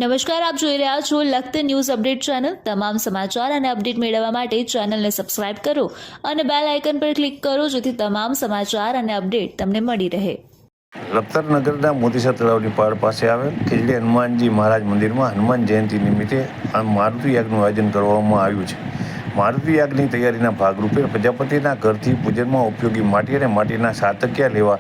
નમસ્કાર, આપ જોઈ રહ્યા છો લખત ન્યૂઝ અપડેટ ચેનલ। તમામ સમાચાર અને અપડેટ મેળવવા માટે ચેનલને સબસ્ક્રાઇબ કરો અને બેલ આઇકન પર ક્લિક કરો જેથી તમામ સમાચાર અને અપડેટ તમને મળી રહે। લખતર નગરના મોતીસર તળાવની પહાડ પાસે આવેલ ખીજડી હનુમાનજી મહારાજ મંદિરમાં હનુમાન જયંતિ નિમિત્તે મારુતિ યાગનું આયોજન કરવામાં આવ્યું છે। મારુતિ યાગની તૈયારીના ભાગરૂપે પ્રજાપતિના ઘરથી પૂજનમાં ઉપયોગી માટી અને માટીના સાતકિયા લેવા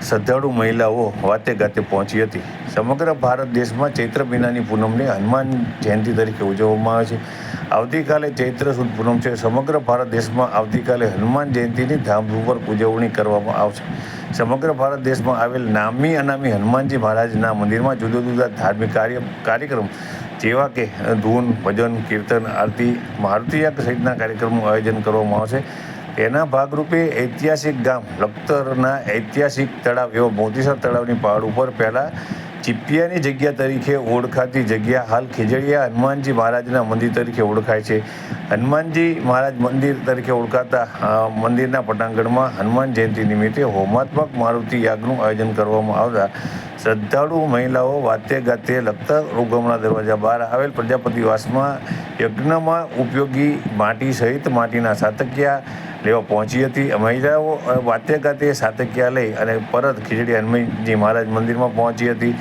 શ્રદ્ધાળુ મહિલાઓ વાતે ગાતે પહોંચી હતી। સમગ્ર ભારત દેશમાં ચૈત્ર મહિનાની પૂનમને હનુમાન જયંતિ તરીકે ઉજવવામાં આવે છે। આવતીકાલે ચૈત્ર સુદ પૂનમ છે। સમગ્ર ભારત દેશમાં આવતીકાલે હનુમાન જયંતિની ધામધૂમપૂર્વક ઉજવણી કરવામાં આવશે। સમગ્ર ભારત દેશમાં આવેલ નામી અનામી હનુમાનજી મહારાજના મંદિરમાં જુદા જુદા ધાર્મિક કાર્યક્રમ જેવા કે ધૂન, ભજન, કીર્તન, આરતી, મારુતિ યાગ સહિતના કાર્યક્રમોનું આયોજન કરવામાં આવશે। તેના ભાગરૂપે ઐતિહાસિક ગામ લખતરના ઐતિહાસિક તળાવ એવા મોતીસર તળાવની પહાડ ઉપર પહેલાં ચીપિયાની જગ્યા તરીકે ઓળખાતી જગ્યા હાલ ખીજડીયા હનુમાનજી મહારાજના મંદિર તરીકે ઓળખાય છે। હનુમાનજી મહારાજ મંદિર તરીકે ઓળખાતા મંદિરના પટાંગણમાં હનુમાન જયંતિ નિમિત્તે હોમાત્મક મારુતિ યાગનું આયોજન કરવામાં આવતા શ્રદ્ધાળુ મહિલાઓ વાતે ગાતે લખતર ઉગમણા દરવાજા બહાર આવેલ પ્રજાપતિવાસમાં યજ્ઞમાં ઉપયોગી માટી સહિત માટીના સાતકિયા લેવા પહોંચી હતી। મહિલાઓ વાતે ગાતે સાતકિયા લઈ અને પરત ખીજડી હનુમાનજી મહારાજ મંદિરમાં પહોંચી હતી।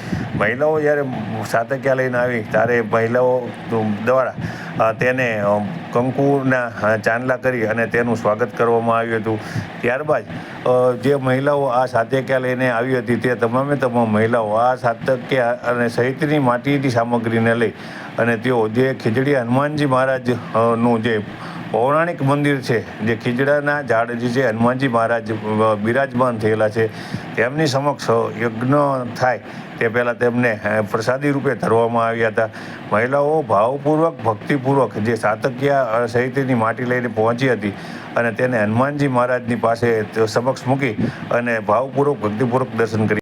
મહિલાઓ જ્યારે સાતકિયા લઈને આવી ત્યારે મહિલાઓ દ્વારા તેને કંકુના ચાંદલા કરી અને તેનું સ્વાગત કરવામાં આવ્યું હતું। ત્યારબાદ જે મહિલાઓ આ સાતકિયા લઈને આવી હતી તે તમામે તમામ મહિલાઓ આ સાતકિયા અને સહિતની માટીની સામગ્રીને લઈ અને તેઓ જે ખીજડી હનુમાનજી મહારાજનું જે પૌરાણિક મંદિર છે, જે ખીજડાના ઝાડ જે છે હનુમાનજી મહારાજ બિરાજમાન થયેલા છે, તેમની સમક્ષ યજ્ઞ થાય તે પહેલાં તેમને પ્રસાદી રૂપે ધરવામાં આવ્યા હતા। મહિલાઓ ભાવપૂર્વક ભક્તિપૂર્વક જે સાતકિયા સહિતની માટી લઈને પહોંચી હતી અને તેને હનુમાનજી મહારાજની પાસે સમક્ષ મૂકી અને ભાવપૂર્વક ભક્તિપૂર્વક દર્શન કરી।